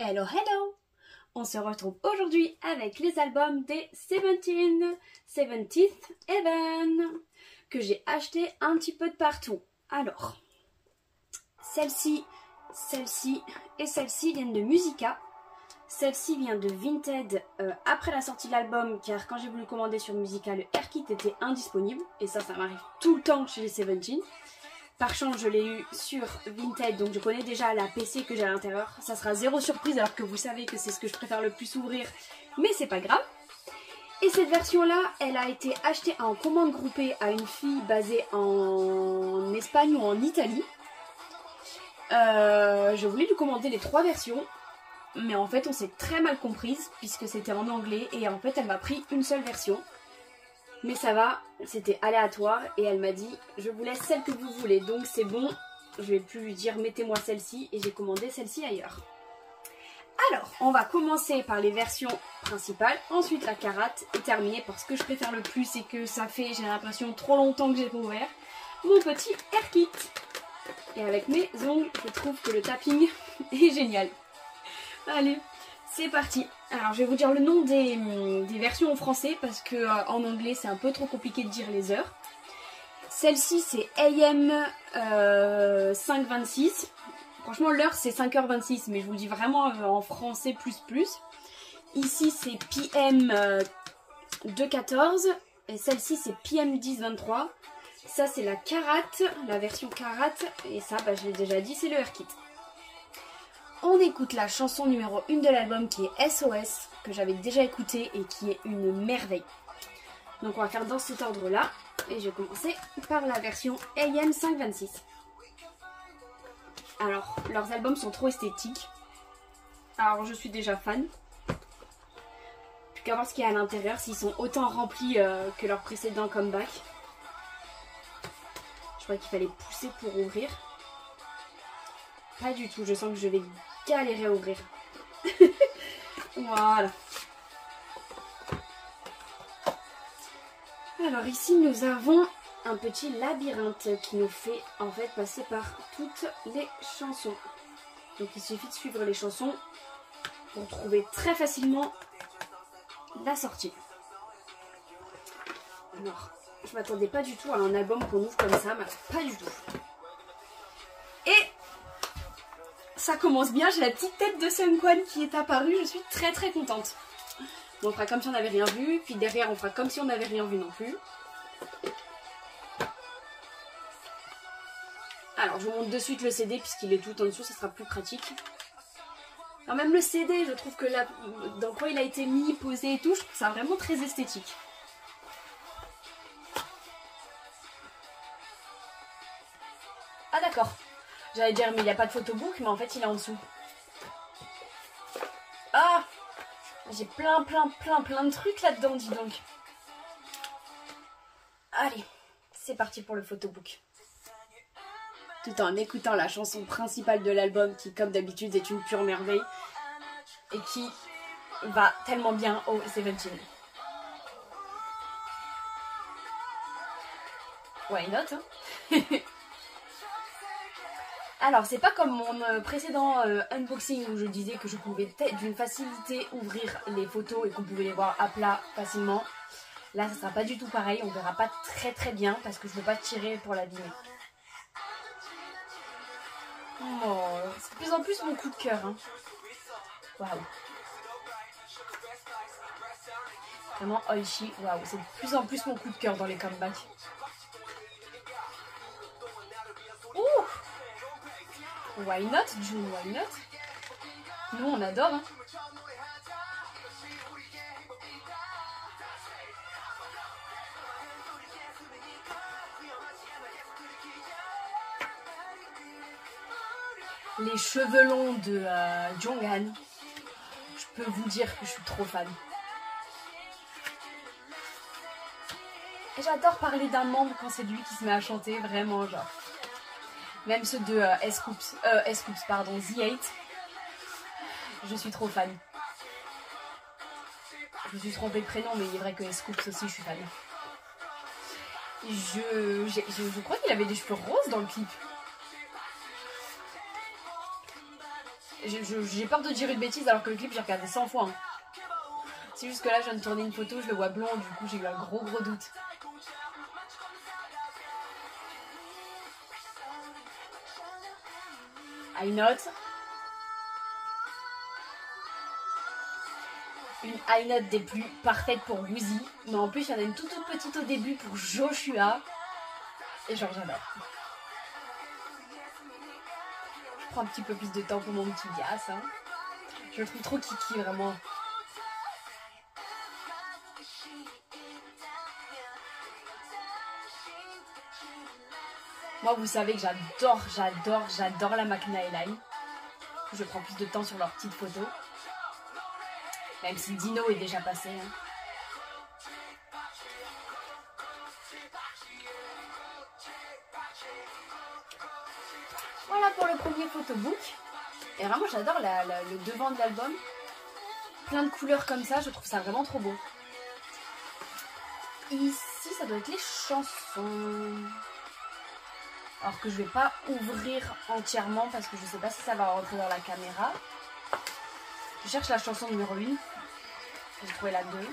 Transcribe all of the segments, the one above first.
Hello hello! On se retrouve aujourd'hui avec les albums des 70th Heaven que j'ai acheté un petit peu de partout. Alors, celle-ci et celle-ci viennent de Musica. Celle-ci vient de Vinted après la sortie de l'album, car quand j'ai voulu commander sur Musica, le AirKit était indisponible. Et ça m'arrive tout le temps chez les 70. Par chance, je l'ai eu sur Vinted, donc je connais déjà la PC que j'ai à l'intérieur. Ça sera zéro surprise, alors que vous savez que c'est ce que je préfère le plus ouvrir, mais c'est pas grave. Et cette version-là, elle a été achetée en commande groupée à une fille basée en Espagne ou en Italie. Je voulais lui commander les 3 versions, mais en fait on s'est très mal comprise, puisque c'était en anglais, et en fait elle m'a pris une seule version. Mais ça va, c'était aléatoire et elle m'a dit je vous laisse celle que vous voulez, donc c'est bon, je vais plus lui dire mettez-moi celle-ci, et j'ai commandé celle-ci ailleurs. Alors, on va commencer par les versions principales, ensuite la carate et terminer par ce que je préfère le plus et que ça fait, j'ai l'impression, trop longtemps que j'ai pas ouvert, mon petit AirKit. Et avec mes ongles, je trouve que le tapping est génial. Allez, c'est parti. Alors je vais vous dire le nom des versions en français parce que en anglais c'est un peu trop compliqué de dire les heures. Celle-ci c'est AM 5:26. Franchement l'heure c'est 5h26, mais je vous dis vraiment en français plus. Ici c'est PM 2:14 et celle-ci c'est PM 10:23. Ça c'est la carate, la version carate, et ça je l'ai déjà dit, c'est le AirKit. On écoute la chanson numéro 1 de l'album qui est SOS, que j'avais déjà écouté et qui est une merveille. Donc on va faire dans cet ordre là, et je vais commencer par la version AM 5:26. Alors, leurs albums sont trop esthétiques. Alors je suis déjà fan. Plus qu'à voir ce qu'il y a à l'intérieur, s'ils sont autant remplis que leurs précédents comeback. Je crois qu'il fallait pousser pour ouvrir. Pas du tout, je sens que je vais galérer à ouvrir. Voilà. Alors ici nous avons un petit labyrinthe qui nous fait en fait passer par toutes les chansons. Donc il suffit de suivre les chansons pour trouver très facilement la sortie. Alors, je m'attendais pas du tout à un album qu'on ouvre comme ça, mais pas du tout. Et ça commence bien, j'ai la petite tête de Seungkwan qui est apparue, je suis très contente. Bon, on fera comme si on n'avait rien vu, puis derrière on fera comme si on n'avait rien vu non plus. Alors je vous montre de suite le CD puisqu'il est tout en dessous, ça sera plus pratique. Alors même le CD, je trouve que là, dans quoi il a été mis, posé et tout, je trouve ça vraiment très esthétique. Ah d'accord. J'allais dire mais il n'y a pas de photobook, mais en fait il est en dessous. Ah, j'ai plein de trucs là-dedans, dis donc. Allez, c'est parti pour le photobook. Tout en écoutant la chanson principale de l'album qui, comme d'habitude, est une pure merveille. Et qui va tellement bien au 17. Why not, hein? Alors, c'est pas comme mon précédent unboxing où je disais que je pouvais d'une facilité ouvrir les photos et qu'on pouvait les voir à plat facilement. Là, ça sera pas du tout pareil. On verra pas très bien parce que je veux pas tirer pour l'abîmer. Oh, c'est de plus en plus mon coup de cœur. Hein. Waouh. Vraiment, Oishi, waouh, c'est de plus en plus mon coup de cœur dans les comebacks. Ouh! Why not, June, why not? Nous, on adore, hein. Les cheveux longs de Jonghan, je peux vous dire que je suis trop fan. Et j'adore parler d'un membre quand c'est lui qui se met à chanter, vraiment, genre. Même ceux de S-Coups, pardon, The8. Je suis trop fan. Je me suis trompée de prénom, mais il est vrai que S-Coups aussi, je suis fan. Je crois qu'il avait des cheveux roses dans le clip. J'ai peur de dire une bêtise alors que le clip j'ai regardé 100 fois. Hein. C'est juste que là je viens de tourner une photo, je le vois blond, du coup j'ai eu un gros doute. I note. Une high note des plus parfaites pour Woozi. Mais en plus il y en a une toute petite au début pour Joshua. Et genre j'adore. Je prends un petit peu plus de temps pour mon petit Gas. Hein. Je le trouve trop kiki vraiment. Moi vous savez que j'adore la Machina Line. Je prends plus de temps sur leurs petites photos. Même si Dino est déjà passé. Hein. Voilà pour le premier photobook. Et vraiment j'adore le devant de l'album. Plein de couleurs comme ça, je trouve ça vraiment trop beau. Ici ça doit être les chansons. Alors que je vais pas ouvrir entièrement parce que je sais pas si ça va rentrer dans la caméra. Je cherche la chanson numéro 1. J'ai trouvé la 2.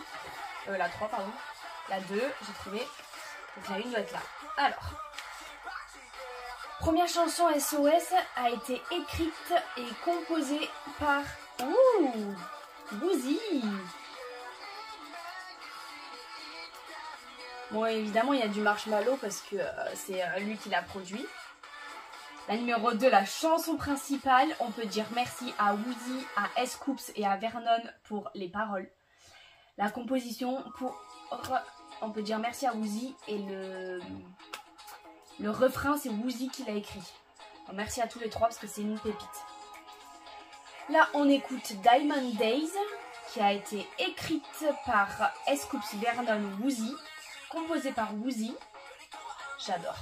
La 3 pardon. La 2, j'ai trouvé. Donc la 1 doit être là. Alors. Première chanson SOS a été écrite et composée par Woozi. Bon évidemment il y a du Marshmallow parce que c'est lui qui l'a produit. La numéro 2, la chanson principale, on peut dire merci à Woozi, à S-Coups et à Vernon pour les paroles. La composition, on peut dire merci à Woozi et le refrain c'est Woozi qui l'a écrit. Alors, merci à tous les trois parce que c'est une pépite. Là on écoute Diamond Days qui a été écrite par S-Coups, Vernon, Woozi, composée par Woozi. J'adore.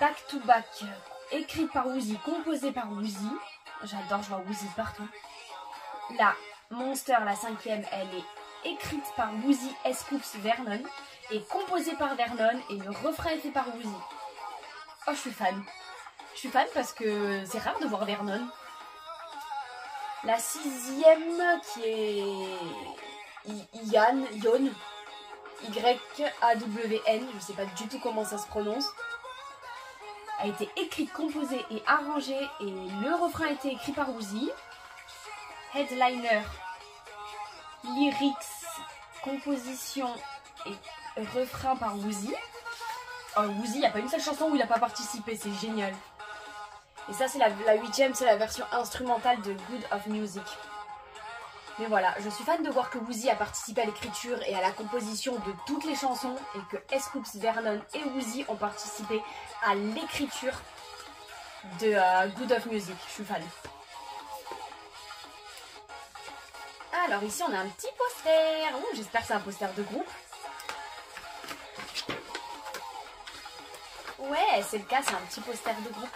Back to Back, écrite par Woozi, composée par Woozi. J'adore, je vois Woozi partout. La Monster, la 5e, elle est écrite par Woozi, S-Coups, Vernon et composée par Vernon et le refrain est fait par Woozi. Oh, je suis fan. Je suis fan parce que c'est rare de voir Vernon. La 6e qui est Yon, Y-A-W-N, je sais pas du tout comment ça se prononce. A été écrite, composée et arrangée et le refrain a été écrit par Woozi. Headliner, lyrics, composition et refrain par Woozi. Oh, Woozi, il n'y a pas une seule chanson où il n'a pas participé, c'est génial. Et ça c'est la 8e, c'est la version instrumentale de Good of Music. Mais voilà, je suis fan de voir que Woozi a participé à l'écriture et à la composition de toutes les chansons et que S-Coups, Vernon et Woozi ont participé à l'écriture de Good of Music. Je suis fan. Alors ici on a un petit poster. J'espère que c'est un poster de groupe. Ouais, c'est le cas, c'est un petit poster de groupe.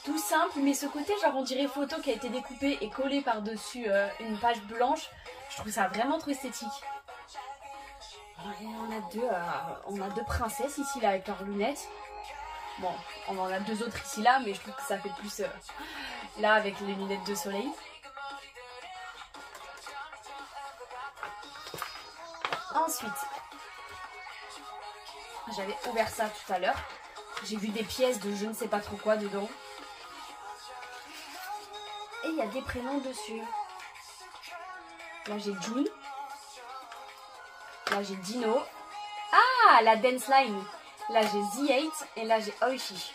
Tout simple, mais ce côté genre on dirait photo qui a été découpée et collée par-dessus une page blanche, je trouve ça vraiment trop esthétique. On a deux princesses ici là avec leurs lunettes. Bon, on en a deux autres ici là, mais je trouve que ça fait plus là avec les lunettes de soleil. Ensuite, j'avais ouvert ça tout à l'heure. J'ai vu des pièces de je ne sais pas trop quoi dedans. Et il y a des prénoms dessus. Là j'ai June. Là j'ai Dino. Ah, la dance line. Là j'ai Z8 et là j'ai Oishi.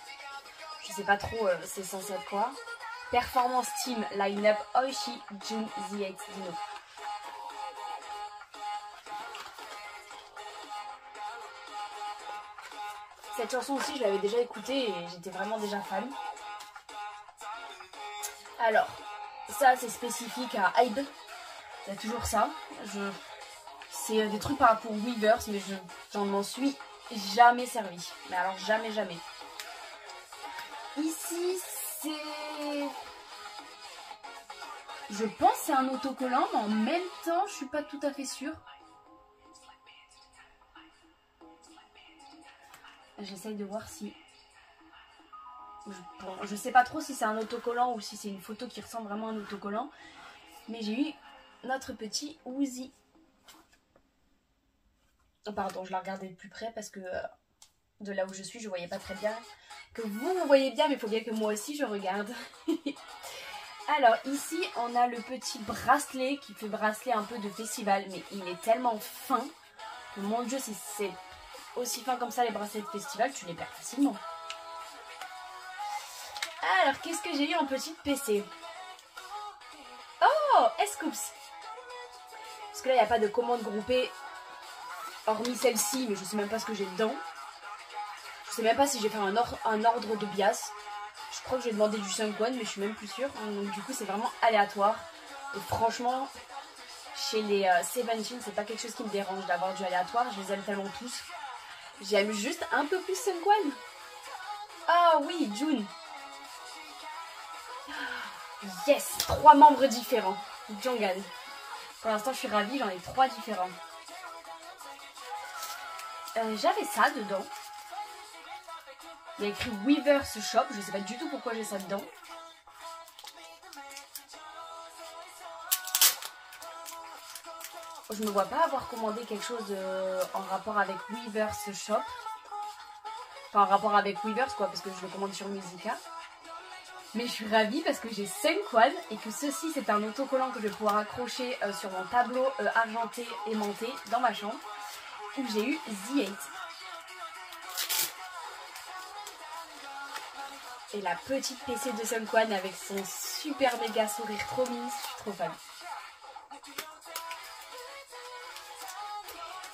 Je sais pas trop c'est censé être quoi. Performance Team Line-Up Oishi, June, Z8, Dino. Cette chanson aussi je l'avais déjà écoutée et j'étais vraiment déjà fan. Alors, ça c'est spécifique à Hybe. Il y a toujours ça. C'est des trucs par rapport aux Weavers, mais j'en m'en suis jamais servi. Mais alors jamais. Ici c'est... Je pense que c'est un autocollant, mais en même temps je suis pas tout à fait sûre. J'essaye de voir si... Bon, je sais pas trop si c'est un autocollant ou si c'est une photo qui ressemble vraiment à un autocollant. Mais j'ai eu notre petit Woozy. Oh, pardon, je la regardais de plus près parce que de là où je suis, je voyais pas très bien. Que vous me voyez bien, mais il faut bien que moi aussi je regarde. Alors ici, on a le petit bracelet qui fait bracelet un peu de festival. Mais il est tellement fin que mon Dieu, si c'est aussi fin comme ça les bracelets de festival, tu les perds facilement. Alors, qu'est-ce que j'ai eu en petite PC? Oh, Scoops. Parce que là, il n'y a pas de commande groupée, hormis celle-ci, mais je sais même pas ce que j'ai dedans. Je sais même pas si j'ai fait un ordre de bias. Je crois que j'ai demandé du 5 1, mais je suis même plus sûre. Donc du coup, c'est vraiment aléatoire. Et franchement, chez les 17, c'est pas quelque chose qui me dérange d'avoir du aléatoire. Je les aime tellement tous. J'aime juste un peu plus 5 1. Ah oui, June. Yes, 3 membres différents. Jongan. Pour l'instant, je suis ravie, j'en ai 3 différents. J'avais ça dedans. Il y a écrit Weavers Shop. Je sais pas du tout pourquoi j'ai ça dedans. Je me vois pas avoir commandé quelque chose en rapport avec Weavers Shop. Enfin, en rapport avec Weavers, quoi, parce que je le commande sur Musica. Mais je suis ravie parce que j'ai 5 quads et que ceci c'est un autocollant que je vais pouvoir accrocher sur mon tableau argenté aimanté dans ma chambre où j'ai eu The 8. Et la petite PC de 5 quads avec son super méga sourire trop mignon, je suis trop fan.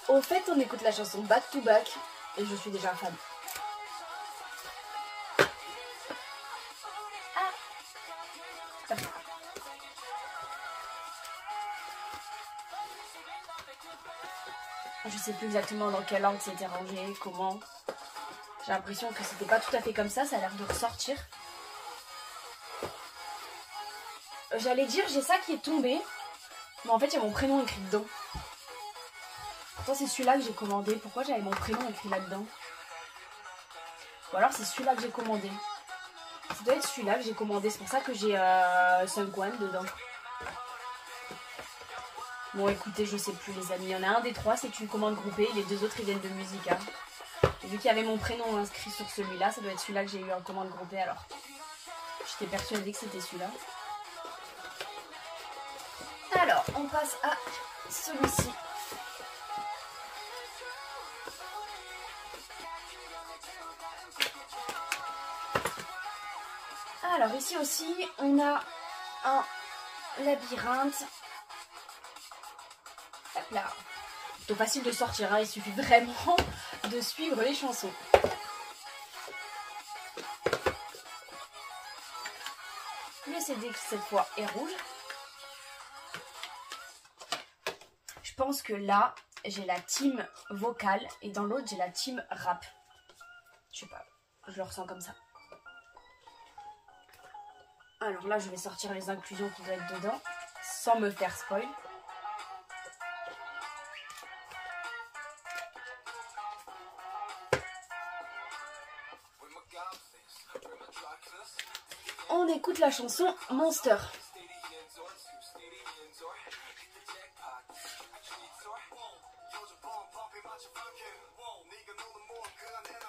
Au fait, on écoute la chanson Back to Back et je suis déjà fan. Je sais plus exactement dans quel ordre c'était rangé, comment. J'ai l'impression que c'était pas tout à fait comme ça, ça a l'air de ressortir. J'allais dire j'ai ça qui est tombé, mais en fait il y a mon prénom écrit dedans. Pourtant c'est celui-là que j'ai commandé, pourquoi j'avais mon prénom écrit là-dedans? Ou alors c'est celui-là que j'ai commandé. Ça doit être celui-là que j'ai commandé, c'est pour ça que j'ai 5 1 dedans. Bon écoutez, je sais plus les amis, il y en a un des 3, c'est une commande groupée, les 2 autres ils viennent de Musica. Et vu qu'il y avait mon prénom inscrit sur celui-là, ça doit être celui-là que j'ai eu en commande groupée alors. J'étais persuadée que c'était celui-là. Alors, on passe à celui-ci. Alors ici aussi, on a un labyrinthe. Hop là. Plutôt facile de sortir, hein. Il suffit vraiment de suivre les chansons. Le CD qui cette fois est rouge. Je pense que là, j'ai la team vocale et dans l'autre, j'ai la team rap. Je sais pas, je le ressens comme ça. Alors là, je vais sortir les inclusions qui doivent être dedans, sans me faire spoil. On écoute la chanson Monster.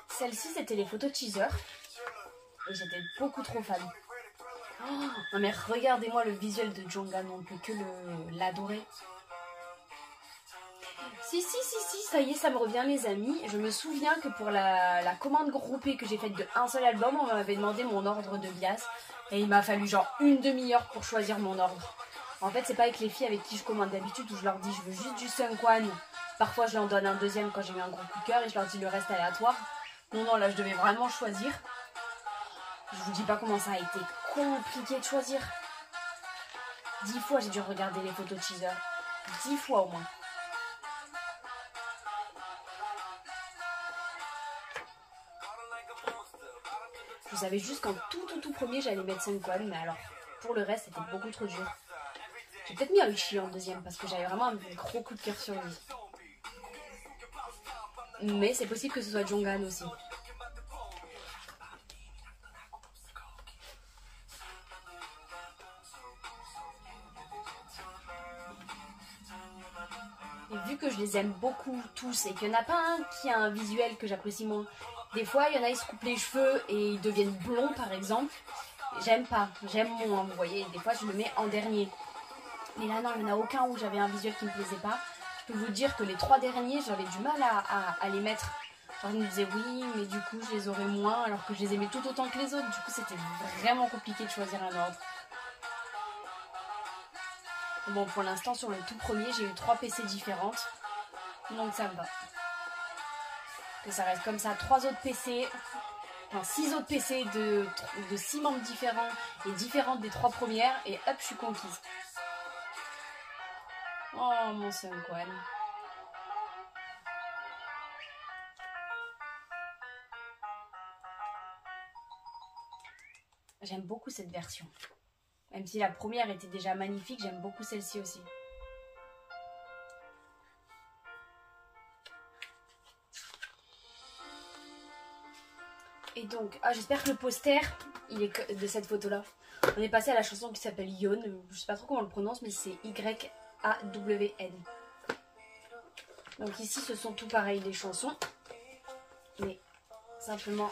Celle-ci, c'était les photos teaser. Et j'étais beaucoup trop fan. Oh, non mais regardez-moi le visuel de Jongan, on ne peut que l'adorer. Si, ça y est, ça me revient les amis. Je me souviens que pour la commande groupée que j'ai faite de un seul album, on m'avait demandé mon ordre de bias. Et il m'a fallu genre une demi-heure pour choisir mon ordre. En fait, c'est pas avec les filles avec qui je commande d'habitude où je leur dis je veux juste du 5 1. Parfois, je leur donne un deuxième quand j'ai eu un gros coup de cœur et je leur dis le reste aléatoire. Non, là, je devais vraiment choisir. Je vous dis pas comment ça a été compliqué de choisir. 10 fois, j'ai dû regarder les photos teaser. 10 fois au moins. Je savais juste qu'en tout premier, j'allais mettre 5 1, mais alors, pour le reste, c'était beaucoup trop dur. J'ai peut-être mis un Richie en deuxième parce que j'avais vraiment un gros coup de cœur sur lui. Mais c'est possible que ce soit Jongan aussi. les aime beaucoup tous et qu'il n'y en a pas un qui a un visuel que j'apprécie moins. Des fois, il y en a, ils se coupent les cheveux et ils deviennent blonds par exemple. J'aime pas, j'aime moins, vous voyez, des fois je le mets en dernier. Mais là non, il n'y en a aucun où j'avais un visuel qui me plaisait pas. Je peux vous dire que les 3 derniers, j'avais du mal à les mettre. Genre, je me disais oui, mais du coup je les aurais moins alors que je les aimais tout autant que les autres. Du coup c'était vraiment compliqué de choisir un ordre. Bon, pour l'instant sur le tout premier, j'ai eu 3 PC différentes. Donc ça me va. Que ça reste comme ça, 3 autres PC... Enfin, 6 autres PC de 6 membres différents et différentes des 3 premières et hop, je suis conquise. Oh mon Sun Quan. J'aime beaucoup cette version. Même si la première était déjà magnifique, j'aime beaucoup celle-ci aussi. Et donc, j'espère que le poster, il est de cette photo-là. On est passé à la chanson qui s'appelle Yon. Je sais pas trop comment on le prononce, mais c'est Y-A-W-N. Donc ici, ce sont tout pareil les chansons, mais simplement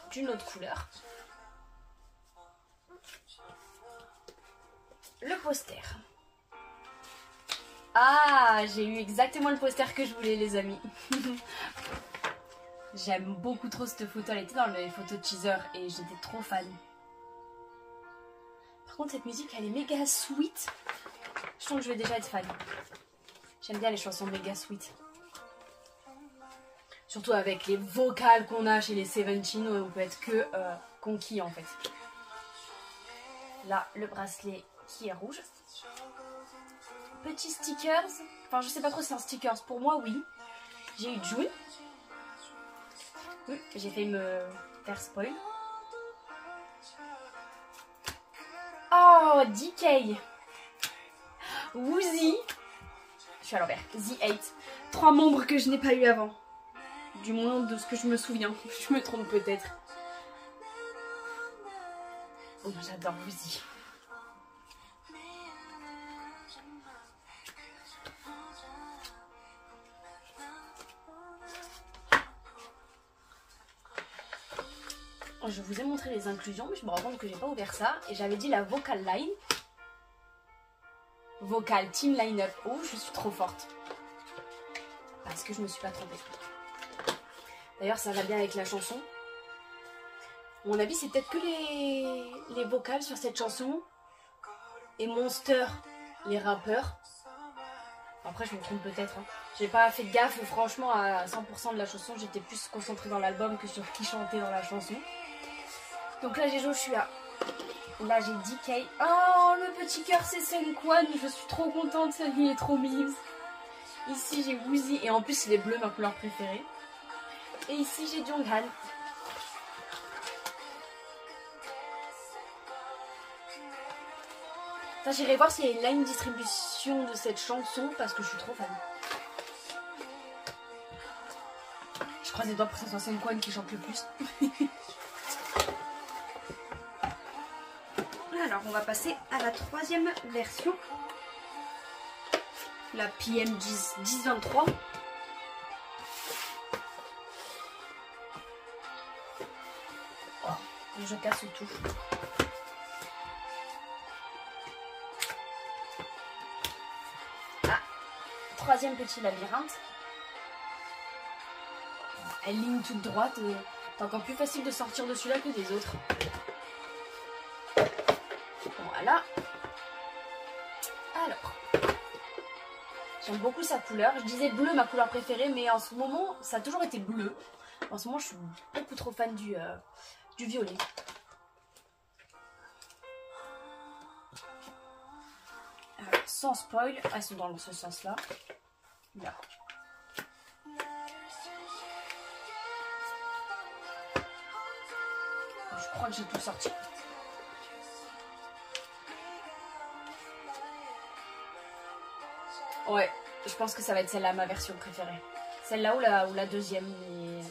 d'une autre couleur. Le poster. Ah, j'ai eu exactement le poster que je voulais, les amis. J'aime beaucoup trop cette photo, elle était dans les photos de teaser et j'étais trop fan. Par contre cette musique elle est méga sweet. Je sens que je vais déjà être fan. J'aime bien les chansons méga sweet. Surtout avec les vocales qu'on a chez les Seventeen, on peut être que conquis en fait. Là le bracelet qui est rouge. Petit stickers. Enfin je sais pas trop si c'est un stickers, pour moi oui. J'ai eu June. J'ai failli me faire spoil. Oh, DK. Woozy. Je suis à l'envers. The8. 3 membres que je n'ai pas eu avant. Du moins de ce que je me souviens. Je me trompe peut-être. Oh, j'adore Woozy. Je vous ai montré les inclusions, mais je me rends compte que j'ai pas ouvert ça. Et j'avais dit la vocal line. Vocal team line-up. Oh, je suis trop forte. Parce que je me suis pas trompée. D'ailleurs, ça va bien avec la chanson. À mon avis, c'est peut-être que les vocales sur cette chanson. Et Monster, les rappeurs. Après, je me trompe peut-être. Hein. J'ai pas fait de gaffe, franchement, à 100% de la chanson. J'étais plus concentrée dans l'album que sur qui chantait dans la chanson. Donc là j'ai joué, je suis à... Là j'ai DK. Oh le petit cœur c'est Sun Quan. Je suis trop contente, il est trop mignon. Ici j'ai Woozy et en plus il est bleu, ma couleur préférée. Et ici j'ai Jonghan. J'irai voir s'il y a une line distribution de cette chanson parce que je suis trop fan. Je croise les doigts pour que ce soit Sun Quan qui chante le plus. Alors on va passer à la 3e version, la PM 1023. Oh, je casse tout. Ah, 3e petit labyrinthe. Elle ligne toute droite, c'est encore plus facile de sortir de celui-là que des autres. Voilà. Alors, j'aime beaucoup sa couleur. Je disais bleu, ma couleur préférée, mais en ce moment, ça a toujours été bleu. En ce moment, je suis beaucoup trop fan du violet. Alors, sans spoil, elles sont dans ce sens-là. Là. Je crois que j'ai tout sorti. Ouais, je pense que ça va être celle-là ma version préférée. Celle-là ou la deuxième. Mais...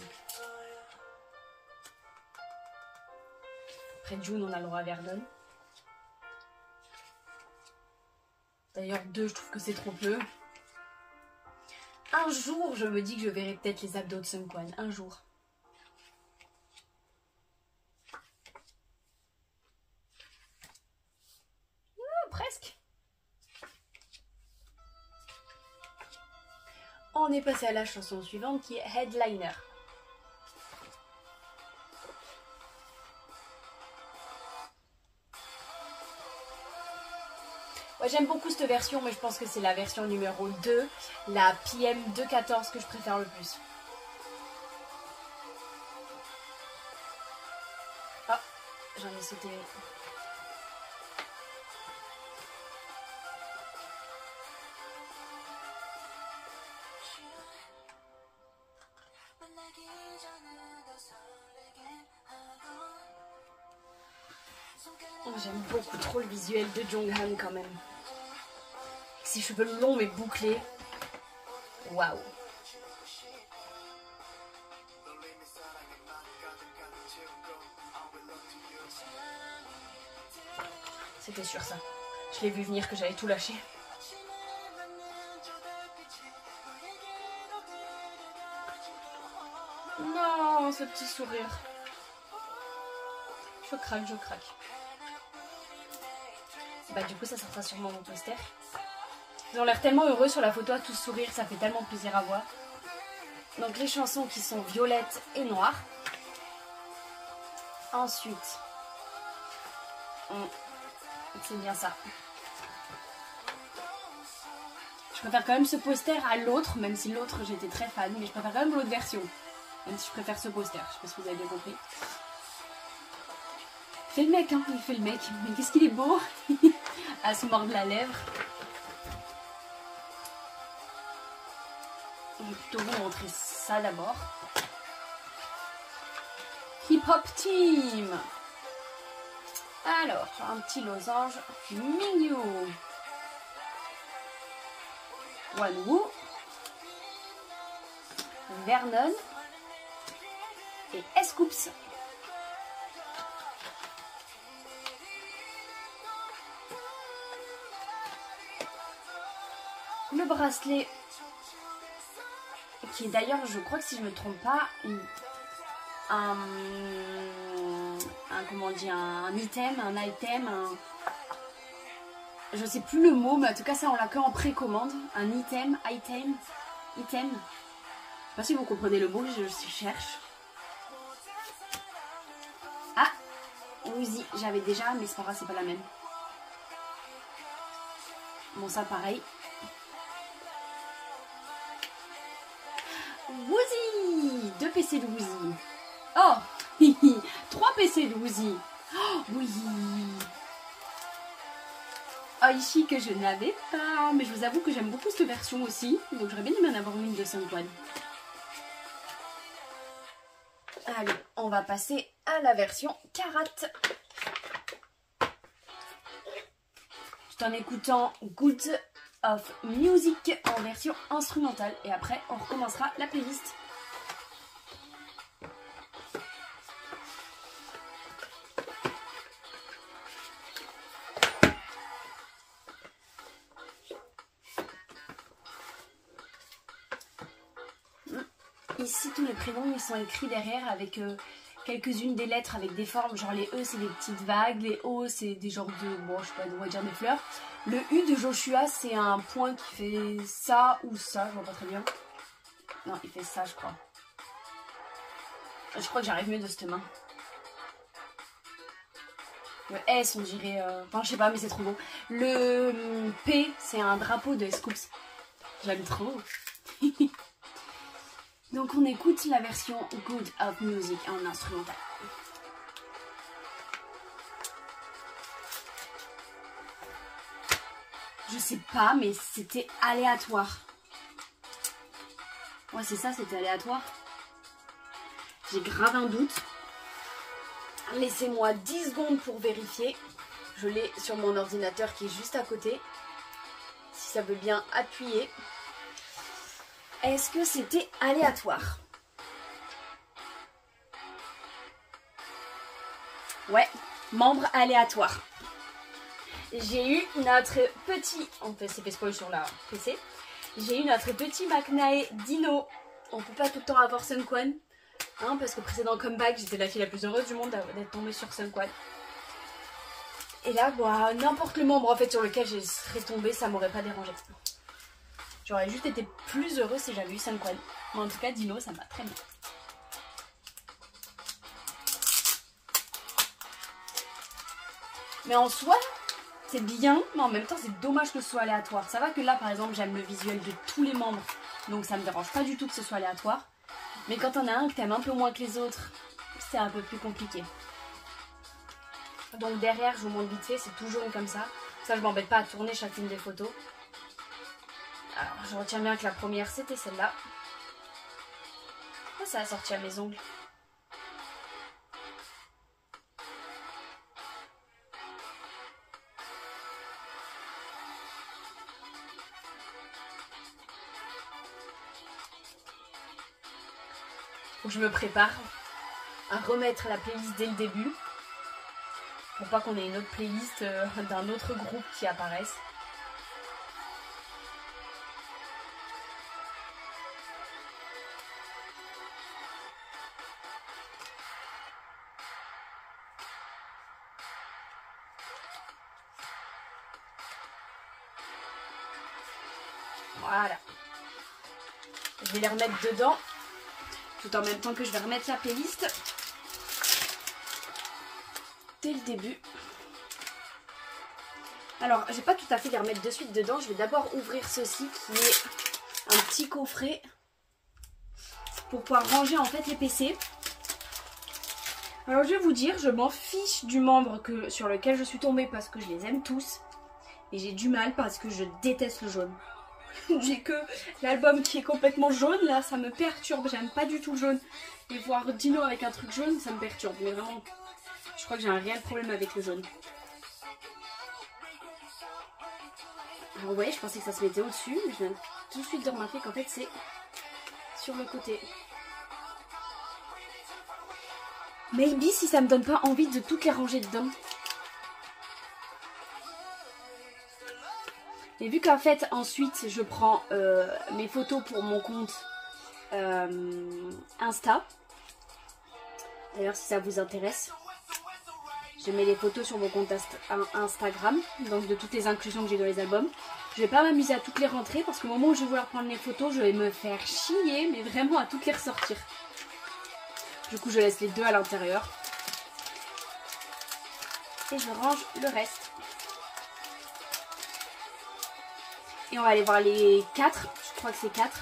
Après June, on a le roi Verdun. D'ailleurs, 2, je trouve que c'est trop peu. Un jour, je me dis que je verrai peut-être les abdos de Seungkwan. Un jour. Presque. On est passé à la chanson suivante qui est Headliner. Ouais, j'aime beaucoup cette version, mais je pense que c'est la version numéro 2, la PM 214 que je préfère le plus. Ah, j'en ai sauté. Oh, j'aime beaucoup trop le visuel de Jonghan quand même. Ses cheveux longs mais bouclés. Waouh. C'était sûr ça. Je l'ai vu venir que j'allais tout lâcher. Non, ce petit sourire. Je craque, je craque. Bah du coup ça sera sûrement mon poster. Ils ont l'air tellement heureux sur la photo à tous sourire, ça fait tellement plaisir à voir. Donc les chansons qui sont violettes et noires. Ensuite, c'est bien ça. Je préfère quand même ce poster à l'autre, même si l'autre j'étais très fan, mais je préfère quand même l'autre version. Même si je préfère ce poster, je sais pas si vous avez bien compris. Il fait le mec, hein, il fait le mec. Mais qu'est-ce qu'il est beau. À se mordre la lèvre. Je vais plutôt vous montrer ça d'abord. Hip Hop Team. Alors, un petit losange. Mingyu. Wanwoo. Vernon. Et S-Coups. Le bracelet, qui est d'ailleurs, je crois que si je me trompe pas, comment on dit, un item, je sais plus le mot, mais en tout cas ça on l'a que en précommande, un item. Je sais pas si vous comprenez le mot, je cherche. Ah, Woozy, j'avais déjà, mais c'est pas grave, c'est pas la même. Bon, ça pareil. Woozy, 2 PC de Woozy. Oh, 3 PC de Woozy. Oh, oui. Aichi que je n'avais pas. Mais je vous avoue que j'aime beaucoup cette version aussi. Donc j'aurais bien aimé en avoir une de Seungkwan. Allez, on va passer à la version Karat. Tout en écoutant Good of Music en version instrumentale. Et après, on recommencera la playlist. Ici, tous les prénoms ils sont écrits derrière avec quelques-unes des lettres avec des formes. Genre les E, c'est des petites vagues. Les O, c'est des genres de, bon, je sais pas, on va dire des fleurs. Le U de Joshua, c'est un point qui fait ça ou ça. Je vois pas très bien. Non, il fait ça, je crois. Je crois que j'arrive mieux de cette main. Le S, on dirait... Enfin, je sais pas, mais c'est trop beau. Le P, c'est un drapeau de S-Coups. J'aime trop. Donc on écoute la version Good of Music en instrumental. Je sais pas, mais c'était aléatoire. Ouais, c'est ça, c'était aléatoire. J'ai grave un doute. Laissez-moi 10 secondes pour vérifier. Je l'ai sur mon ordinateur qui est juste à côté. Si ça veut bien appuyer. Est-ce que c'était aléatoire? Ouais, membre aléatoire. J'ai eu notre petit... On fait, c'est fait spoil sur la PC. J'ai eu notre petit Maknae Dino. On peut pas tout le temps avoir Sunquan. Hein, parce que précédent comeback, j'étais la fille la plus heureuse du monde d'être tombée sur Sunquan. Et là, bah, n'importe le membre en fait sur lequel je serais tombée, ça m'aurait pas dérangé. J'aurais juste été plus heureuse si j'avais eu Sunquan. Mais en tout cas, Dino, ça m'a très bien. Mais en soi, c'est bien, mais en même temps, c'est dommage que ce soit aléatoire. Ça va que là, par exemple, j'aime le visuel de tous les membres, donc ça me dérange pas du tout que ce soit aléatoire. Mais quand on a un que t'aimes un peu moins que les autres, c'est un peu plus compliqué. Donc derrière, je vous montre vite fait, c'est tout jaune comme ça. Ça, je m'embête pas à tourner chacune des photos. Alors, je retiens bien que la première, c'était celle-là. Oh, ça a sorti à mes ongles. Faut que je me prépare à remettre la playlist dès le début. Pour pas qu'on ait une autre playlist d'un autre groupe qui apparaisse. Voilà. Je vais les remettre dedans. Tout en même temps que je vais remettre la playlist. Dès le début. Alors, je vais pas tout à fait les remettre de suite dedans. Je vais d'abord ouvrir ceci qui est un petit coffret pour pouvoir ranger en fait les PC. Alors, je vais vous dire, je m'en fiche du membre sur lequel je suis tombée parce que je les aime tous. Et j'ai du mal parce que je déteste le jaune. J'ai que l'album qui est complètement jaune, là, ça me perturbe. J'aime pas du tout le jaune. Et voir Dino avec un truc jaune, ça me perturbe. Mais vraiment, je crois que j'ai un réel problème avec le jaune. Alors ouais, je pensais que ça se mettait au-dessus, mais je viens tout de suite de remarquer qu'en fait c'est sur le côté. Maybe si ça me donne pas envie de toutes les ranger dedans. Et vu qu'en fait ensuite je prends mes photos pour mon compte Insta. D'ailleurs si ça vous intéresse, je mets les photos sur mon compte Instagram, donc de toutes les inclusions que j'ai dans les albums. Je vais pas m'amuser à toutes les rentrer parce qu'au moment où je vais vouloir prendre les photos, je vais me faire chier, mais vraiment à toutes les ressortir. Du coup, je laisse les deux à l'intérieur. Et je range le reste. Et on va aller voir les 4. Je crois que c'est 4.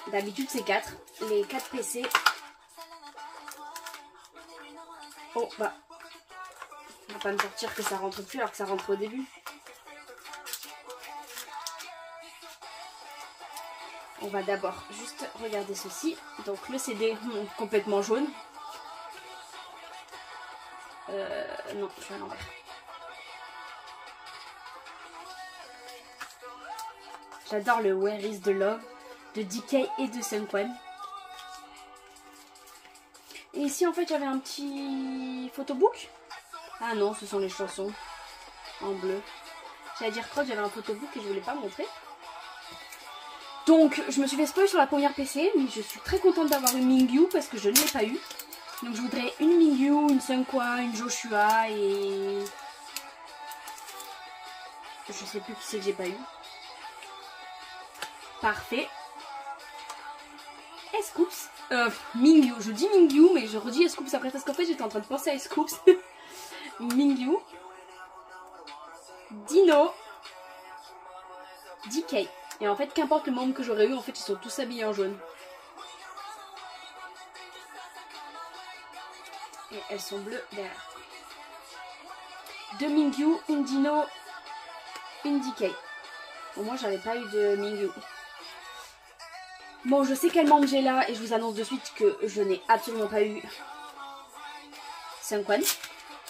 D'habitude, c'est 4. Les 4 PC. Oh, bah. On va pas me sortir que ça rentre plus alors que ça rentre au début. On va d'abord juste regarder ceci. Donc le CD complètement jaune. Non, je suis à l'envers. J'adore le Where is the Love de DK et de Sunquan. Et ici en fait j'avais un petit photobook. Ah non, ce sont les chansons en bleu. J'allais dire quoi, j'avais un photobook et je voulais pas montrer. Donc je me suis fait spoil sur la première PC, mais je suis très contente d'avoir une Mingyu parce que je ne l'ai pas eu. Donc je voudrais une Mingyu, une Sunquan, une Joshua et... je sais plus qui c'est que j'ai pas eu. Parfait. Scoops. Mingyu. Je dis Mingyu, mais je redis Scoops après parce qu'en fait j'étais en train de penser à Scoops. Mingyu. Dino. DK. Et en fait, qu'importe le membre que j'aurais eu, en fait, ils sont tous habillés en jaune. Et elles sont bleues derrière. Deux Mingyu, une Dino, une DK. Bon, moi, j'avais pas eu de Mingyu. Bon, je sais quel membre j'ai là et je vous annonce de suite que je n'ai absolument pas eu Sunquan.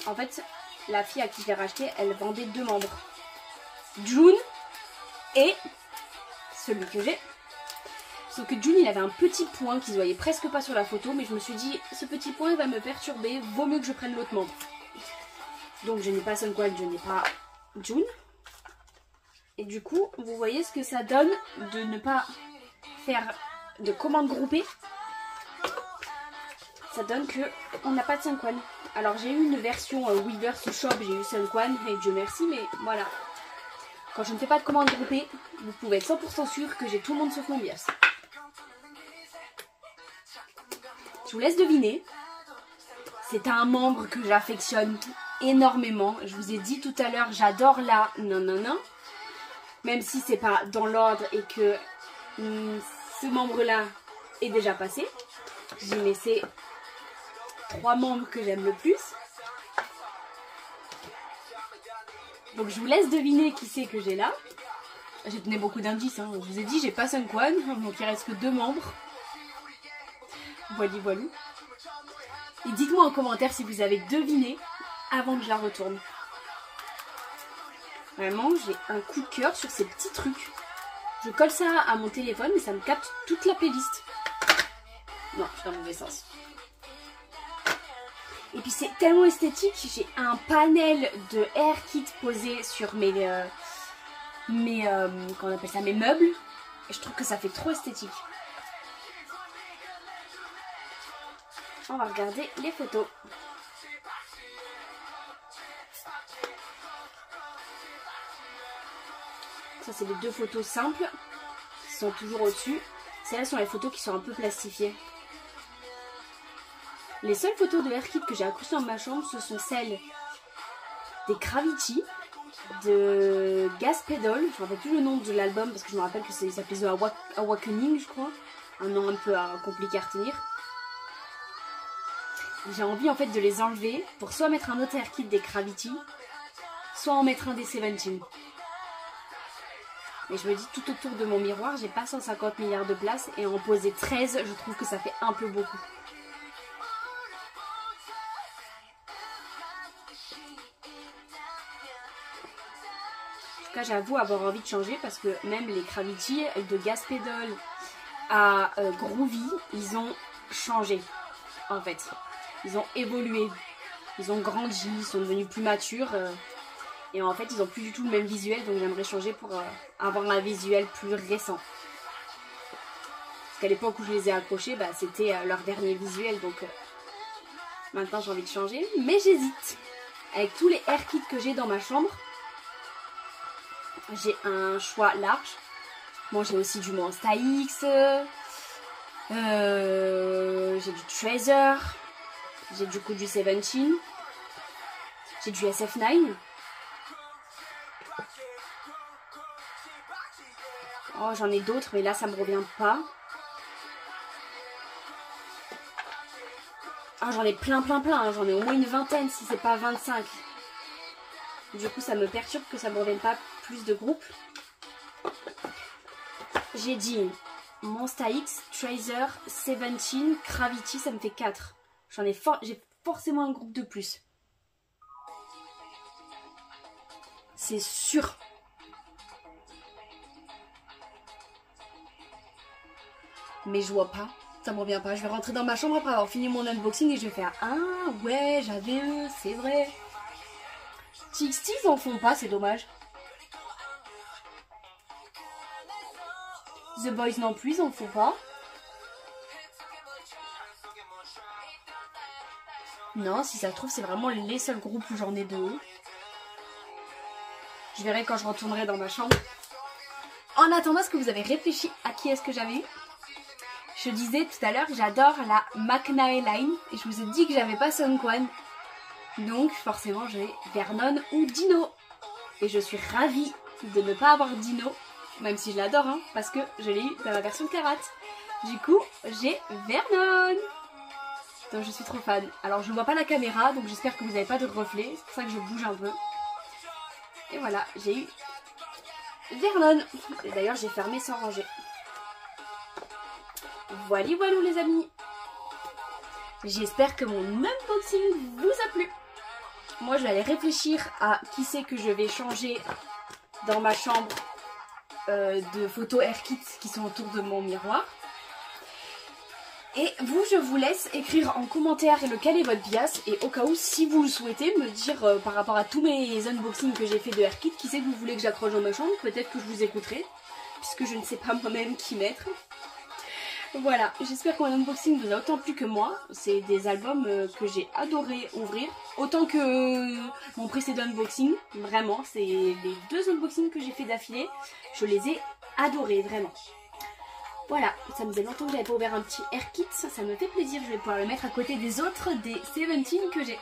En fait, la fille à qui je l'ai racheté, elle vendait deux membres. June et celui que j'ai. Sauf que June, il avait un petit point qui se voyait presque pas sur la photo, mais je me suis dit, ce petit point va me perturber, vaut mieux que je prenne l'autre membre. Donc je n'ai pas Sunquan, je n'ai pas June. Et du coup, vous voyez ce que ça donne de ne pas faire de commandes groupées. Ça donne que on n'a pas de Sunquan. Alors j'ai eu une version Weverse Shop, j'ai eu Sunquan et Dieu merci, mais voilà. Quand je ne fais pas de commandes groupées, vous pouvez être 100% sûr que j'ai tout le monde sauf mon bias. Je vous laisse deviner. C'est un membre que j'affectionne énormément. Je vous ai dit tout à l'heure, j'adore la non. Même si c'est pas dans l'ordre et que ce membre-là est déjà passé. Je dis mais c'est 3 membres que j'aime le plus. Donc je vous laisse deviner qui c'est que j'ai là. J'ai donné beaucoup d'indices. Hein. Je vous ai dit j'ai pas Sunquan, donc il reste que 2 membres. Voilà. Et dites-moi en commentaire si vous avez deviné avant que je la retourne. Vraiment, j'ai un coup de cœur sur ces petits trucs. Je colle ça à mon téléphone et ça me capte toute la playlist. Non, je suis dans le mauvais sens. Et puis c'est tellement esthétique, j'ai un panel de Air Kit posé sur mes comment on appelle ça, mes meubles. Et je trouve que ça fait trop esthétique. On va regarder les photos. Ça c'est les 2 photos simples qui sont toujours au-dessus. Celles-là sont les photos qui sont un peu plastifiées. Les seules photos de Air Kit que j'ai accrochées dans ma chambre, ce sont celles des Gravity, de Gas Pedal. Je ne me rappelle plus le nom de l'album parce que je me rappelle que ça s'appelait The Awakening, je crois. Un nom un peu compliqué à retenir. J'ai envie en fait de les enlever pour soit mettre un autre Air Kit des Gravity, soit en mettre un des 17. Mais je me dis tout autour de mon miroir, j'ai pas 150 milliards de place et en poser 13, je trouve que ça fait un peu beaucoup. En tout cas, j'avoue avoir envie de changer parce que même les Gravity de Gas Pedal à Groovy, ils ont changé en fait. Ils ont évolué, ils ont grandi, ils sont devenus plus matures. Et en fait, ils n'ont plus du tout le même visuel, donc j'aimerais changer pour avoir un visuel plus récent. Parce qu'à l'époque où je les ai accrochés, bah, c'était leur dernier visuel, donc maintenant j'ai envie de changer. Mais j'hésite. Avec tous les Air Kits que j'ai dans ma chambre, j'ai un choix large. Bon, j'ai aussi du Monsta X, j'ai du Treasure, j'ai du coup du 17, j'ai du SF9. Oh, j'en ai d'autres, mais là, ça me revient pas. Ah, j'en ai plein. Hein. J'en ai au moins une vingtaine, si c'est pas 25. Du coup, ça me perturbe que ça me revienne pas plus de groupes. J'ai dit Monsta X, Tracer, 17, Gravity, ça me fait 4. J'ai forcément un groupe de plus. C'est sûr. Mais je vois pas, ça me revient pas. Je vais rentrer dans ma chambre après avoir fini mon unboxing et je vais faire ah ouais, j'avais eux, c'est vrai. TXT ils en font pas, c'est dommage. The Boys non plus, ils en font pas. Non, si ça se trouve, c'est vraiment les seuls groupes où j'en ai 2. Je verrai quand je retournerai dans ma chambre. En attendant, est-ce que vous avez réfléchi à qui est-ce que j'avais eu? Je disais tout à l'heure, j'adore la McNae Line et je vous ai dit que j'avais pas Sunquan. Donc forcément j'ai Vernon ou Dino. Et je suis ravie de ne pas avoir Dino, même si je l'adore, hein, parce que je l'ai eu dans la version Karat. Du coup, j'ai Vernon. Donc je suis trop fan. Alors je ne vois pas la caméra, donc j'espère que vous n'avez pas de reflet. C'est pour ça que je bouge un peu. Et voilà, j'ai eu Vernon. Et d'ailleurs j'ai fermé sans ranger. Voilà les amis. J'espère que mon unboxing vous a plu. Moi je vais aller réfléchir à qui c'est que je vais changer dans ma chambre de photos Air Kit qui sont autour de mon miroir. Et vous, je vous laisse écrire en commentaire lequel est votre bias. Et au cas où, si vous le souhaitez, me dire par rapport à tous mes unboxings que j'ai fait de Airkit, qui c'est que vous voulez que j'accroche dans ma chambre, peut-être que je vous écouterai, puisque je ne sais pas moi-même qui mettre. Voilà, j'espère que mon unboxing vous a autant plu que moi. C'est des albums que j'ai adoré ouvrir, autant que mon précédent unboxing. Vraiment, c'est les 2 unboxings que j'ai fait d'affilée. Je les ai adorés, vraiment. Voilà, ça me faisait longtemps que j'avais pas ouvert un petit Airkit, ça me fait plaisir, je vais pouvoir le mettre à côté des autres des 17 que j'ai.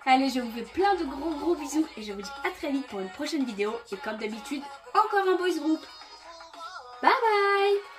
Allez, je vous fais plein de gros bisous et je vous dis à très vite pour une prochaine vidéo. Et comme d'habitude, encore un boys group. Bye bye!